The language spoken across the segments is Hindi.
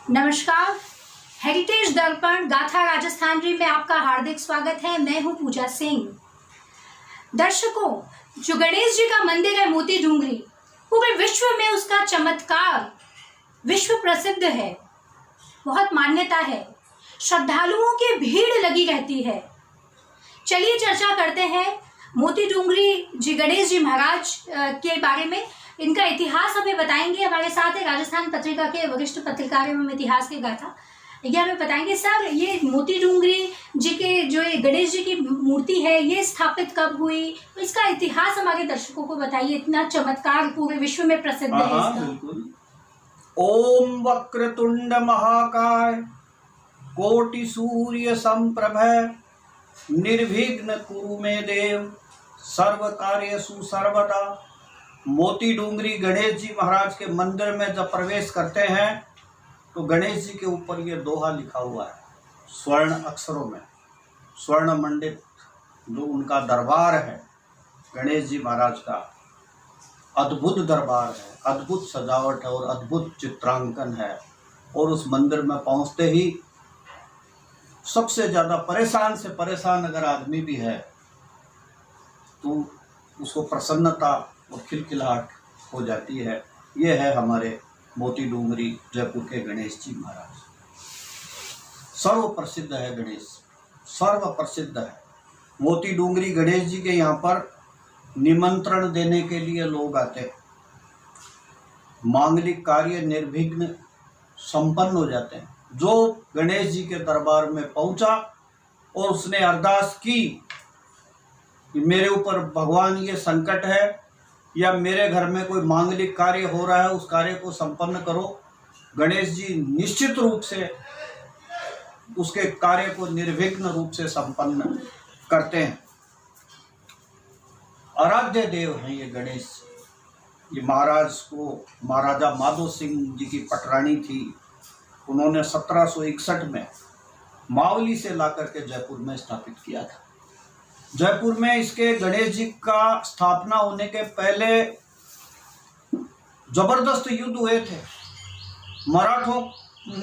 नमस्कार। हेरिटेज दर्पण गाथा राजस्थानी में आपका हार्दिक स्वागत है। मैं हूं पूजा सिंह। दर्शकों, जो गणेश जी का मंदिर है मोती डूंगरी, पूरे विश्व में उसका चमत्कार विश्व प्रसिद्ध है, बहुत मान्यता है। श्रद्धालुओं की भीड़ लगी रहती है। चलिए चर्चा करते हैं मोती डूंगरी जी गणेश जी महाराज के बारे में। इनका इतिहास हमें बताएंगे। हमारे साथ है राजस्थान पत्रिका के वरिष्ठ पत्रकार एवं इतिहास के गाथा, ये हमें बताएंगे। सर, ये मोती डूंगरी जी के जो ये गणेश जी की मूर्ति है, ये स्थापित कब हुई, तो इसका इतिहास हमारे दर्शकों को बताइए। इतना चमत्कार पूरे विश्व में प्रसिद्ध है इसका। बिल्कुल। ओम वक्रतुंड महाकाय कोटि सूर्य समप्रभ निर्विघ्न कुरु मे देव सर्व कार्यसु सर्वदा। मोती डूंगरी गणेश जी महाराज के मंदिर में जब प्रवेश करते हैं तो गणेश जी के ऊपर ये दोहा लिखा हुआ है स्वर्ण अक्षरों में, स्वर्ण मंडित जो उनका दरबार है गणेश जी महाराज का, अद्भुत दरबार है, अद्भुत सजावट है और अद्भुत चित्रांकन है। और उस मंदिर में पहुंचते ही सबसे ज़्यादा परेशान से परेशान अगर आदमी भी है तो उसको प्रसन्नता और खिलखिलाहट हो जाती है। ये है हमारे मोती डूंगरी जयपुर के गणेश जी महाराज। सर्व प्रसिद्ध है गणेश, सर्व प्रसिद्ध है। मोती डूंगरी गणेश जी के यहाँ पर निमंत्रण देने के लिए लोग आते हैं, मांगलिक कार्य निर्विघ्न संपन्न हो जाते हैं। जो गणेश जी के दरबार में पहुंचा और उसने अरदास की कि मेरे ऊपर भगवान ये संकट है या मेरे घर में कोई मांगलिक कार्य हो रहा है, उस कार्य को संपन्न करो, गणेश जी निश्चित रूप से उसके कार्य को निर्विघ्न रूप से संपन्न करते हैं। आराध्य देव हैं ये गणेश। ये महाराज को महाराजा माधो सिंह जी की पटरानी थी, उन्होंने 1761 में मावली से ला करके जयपुर में स्थापित किया था। जयपुर में इसके गणेश जी का स्थापना होने के पहले जबरदस्त युद्ध हुए थे। मराठों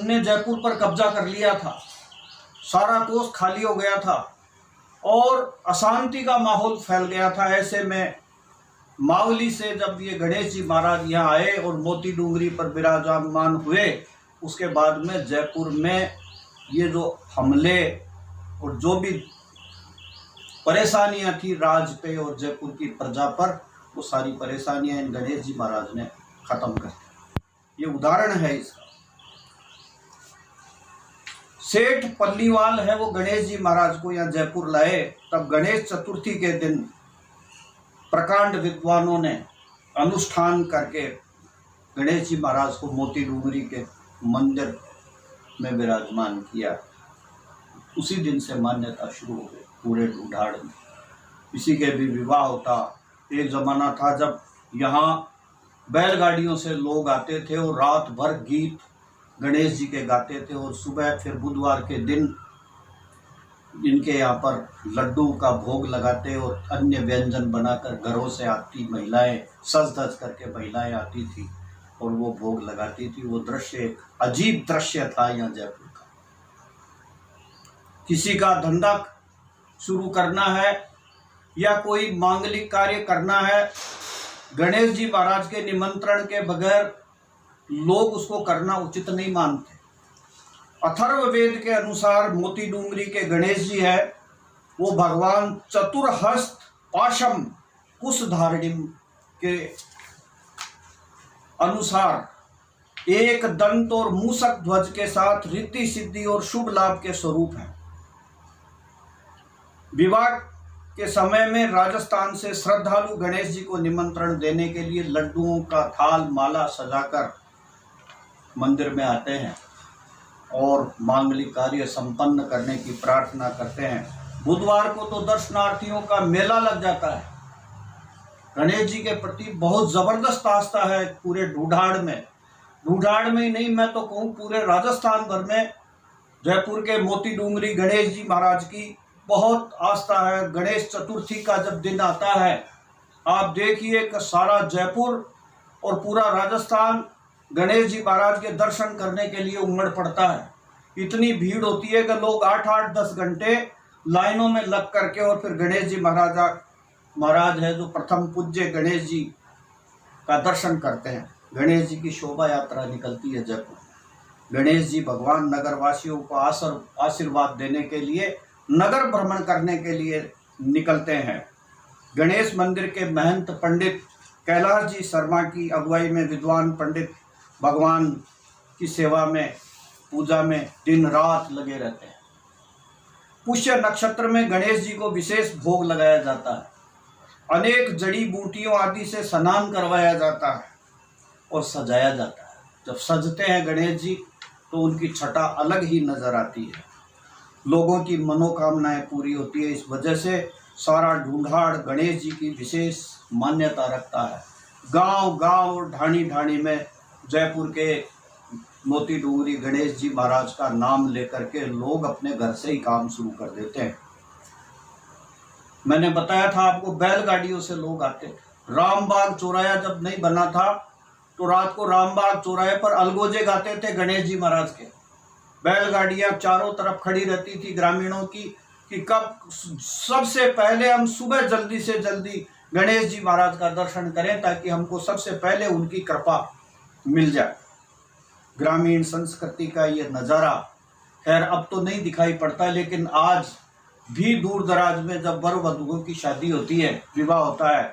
ने जयपुर पर कब्जा कर लिया था, सारा कोस खाली हो गया था और अशांति का माहौल फैल गया था। ऐसे में मावली से जब ये गणेश जी महाराज यहाँ आए और मोती डूंगरी पर विराजमान हुए, उसके बाद में जयपुर में ये जो हमले और जो भी परेशानियां थी राज पे और जयपुर की प्रजा पर, वो सारी परेशानियां इन गणेश जी महाराज ने खत्म कर दी। ये उदाहरण है इसका। सेठ पल्लीवाल है, वो गणेश जी महाराज को यहाँ जयपुर लाए। तब गणेश चतुर्थी के दिन प्रकांड विद्वानों ने अनुष्ठान करके गणेश जी महाराज को मोती डूंगरी के मंदिर में विराजमान किया। उसी दिन से मान्यता शुरू हो गई पूरे ढूंढाड़ में। किसी के भी विवाह होता, एक ज़माना था जब यहाँ बैलगाड़ियों से लोग आते थे और रात भर गीत गणेश जी के गाते थे और सुबह फिर बुधवार के दिन इनके यहाँ पर लड्डू का भोग लगाते और अन्य व्यंजन बनाकर घरों से आती महिलाएं, सज धज करके महिलाएं आती थी और वो भोग लगाती थी। वो दृश्य एक अजीब दृश्य था यहाँ जयपुर का। किसी का धंधा शुरू करना है या कोई मांगलिक कार्य करना है, गणेश जी महाराज के निमंत्रण के बगैर लोग उसको करना उचित नहीं मानते। अथर्ववेद के अनुसार मोती डूंगरी के गणेश जी है वो भगवान चतुर्हस्त पाशम कुशधारणिम के अनुसार एक दंत और मूसक ध्वज के साथ रिद्धि सिद्धि और शुभ लाभ के स्वरूप हैं। विवाह के समय में राजस्थान से श्रद्धालु गणेश जी को निमंत्रण देने के लिए लड्डुओं का थाल माला सजाकर मंदिर में आते हैं और मांगलिक कार्य संपन्न करने की प्रार्थना करते हैं। बुधवार को तो दर्शनार्थियों का मेला लग जाता है। गणेश जी के प्रति बहुत जबरदस्त आस्था है पूरे ढूंढाड़ में। ढूंढाड़ में ही नहीं, मैं तो कहूँ पूरे राजस्थान भर में जयपुर के मोती डूंगरी गणेश जी महाराज की बहुत आस्था है। गणेश चतुर्थी का जब दिन आता है, आप देखिए कि सारा जयपुर और पूरा राजस्थान गणेश जी महाराज के दर्शन करने के लिए उमड़ पड़ता है। इतनी भीड़ होती है कि लोग 8-8-10 घंटे लाइनों में लग करके और फिर गणेश जी महाराज है जो प्रथम पूज्य गणेश जी का दर्शन करते हैं। गणेश जी की शोभा यात्रा निकलती है जयपुर। गणेश जी भगवान नगर वासियों को आशीर्वाद देने के लिए नगर भ्रमण करने के लिए निकलते हैं। गणेश मंदिर के महंत पंडित कैलाश जी शर्मा की अगुवाई में विद्वान पंडित भगवान की सेवा में पूजा में दिन रात लगे रहते हैं। पुष्य नक्षत्र में गणेश जी को विशेष भोग लगाया जाता है। अनेक जड़ी बूटियों आदि से स्नान करवाया जाता है और सजाया जाता है। जब सजते हैं गणेश जी तो उनकी छटा अलग ही नजर आती है। लोगों की मनोकामनाएं पूरी होती है। इस वजह से सारा ढूंढाड़ गणेश जी की विशेष मान्यता रखता है। गांव गांव ढाणी ढाणी में जयपुर के मोती डूंगरी गणेश जी महाराज का नाम लेकर के लोग अपने घर से ही काम शुरू कर देते हैं। मैंने बताया था आपको, बैलगाड़ियों से लोग आते थे। रामबाग चौराया जब नहीं बना था तो रात को रामबाग चौराहे पर अलगोजे गाते थे गणेश जी महाराज के। बैलगाड़ियां चारों तरफ खड़ी रहती थी ग्रामीणों की कि कब सबसे पहले हम सुबह जल्दी से जल्दी गणेश जी महाराज का दर्शन करें ताकि हमको सबसे पहले उनकी कृपा मिल जाए। ग्रामीण संस्कृति का ये नज़ारा खैर अब तो नहीं दिखाई पड़ता, लेकिन आज भी दूर दराज में जब वर वधुओं की शादी होती है, विवाह होता है,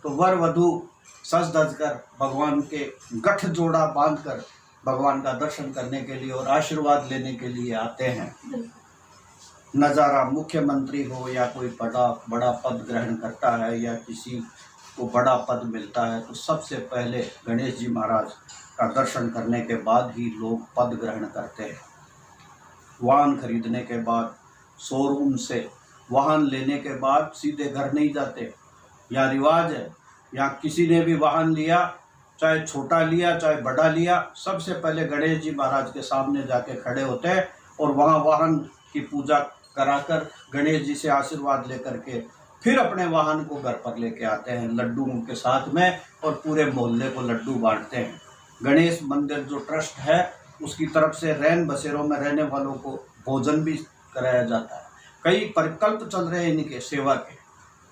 तो वर वधु सज धज कर भगवान के गठ जोड़ा बांध कर भगवान का दर्शन करने के लिए और आशीर्वाद लेने के लिए आते हैं। नज़ारा मुख्यमंत्री हो या कोई बड़ा पद ग्रहण करता है या किसी को बड़ा पद मिलता है तो सबसे पहले गणेश जी महाराज का दर्शन करने के बाद ही लोग पद ग्रहण करते हैं। वाहन खरीदने के बाद, शोरूम से वाहन लेने के बाद सीधे घर नहीं जाते। यहाँ रिवाज है, यहाँ किसी ने भी वाहन लिया, चाहे छोटा लिया चाहे बड़ा लिया, सबसे पहले गणेश जी महाराज के सामने जाके खड़े होते हैं और वहाँ वाहन की पूजा कराकर गणेश जी से आशीर्वाद लेकर के फिर अपने वाहन को घर पर लेके आते हैं लड्डुओं के साथ में और पूरे मोहल्ले को लड्डू बांटते हैं। गणेश मंदिर जो ट्रस्ट है उसकी तरफ से रैन बसेरों में रहने वालों को भोजन भी कराया जाता है। कई परिकल्प चल रहे हैं इनके सेवा के,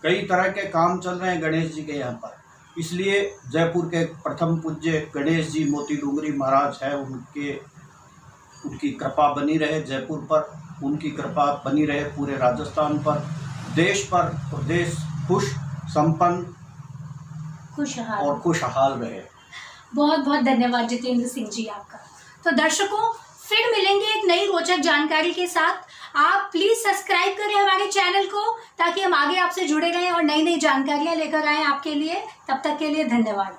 कई तरह के काम चल रहे हैं गणेश जी के यहाँ पर। इसलिए जयपुर के प्रथम पूज्य गणेश जी मोती डूंगरी महाराज है, उनकी कृपा बनी रहे जयपुर पर, उनकी कृपा बनी रहे पूरे राजस्थान पर, देश पर, और देश खुश संपन्न और खुशहाल रहे। बहुत बहुत धन्यवाद जितेंद्र सिंह जी आपका। तो दर्शकों, फिर मिलेंगे एक नई रोचक जानकारी के साथ। आप प्लीज सब्सक्राइब करें हमारे चैनल को ताकि हम आगे आपसे जुड़े रहें और नई नई जानकारियां लेकर आएं आपके लिए। तब तक के लिए धन्यवाद।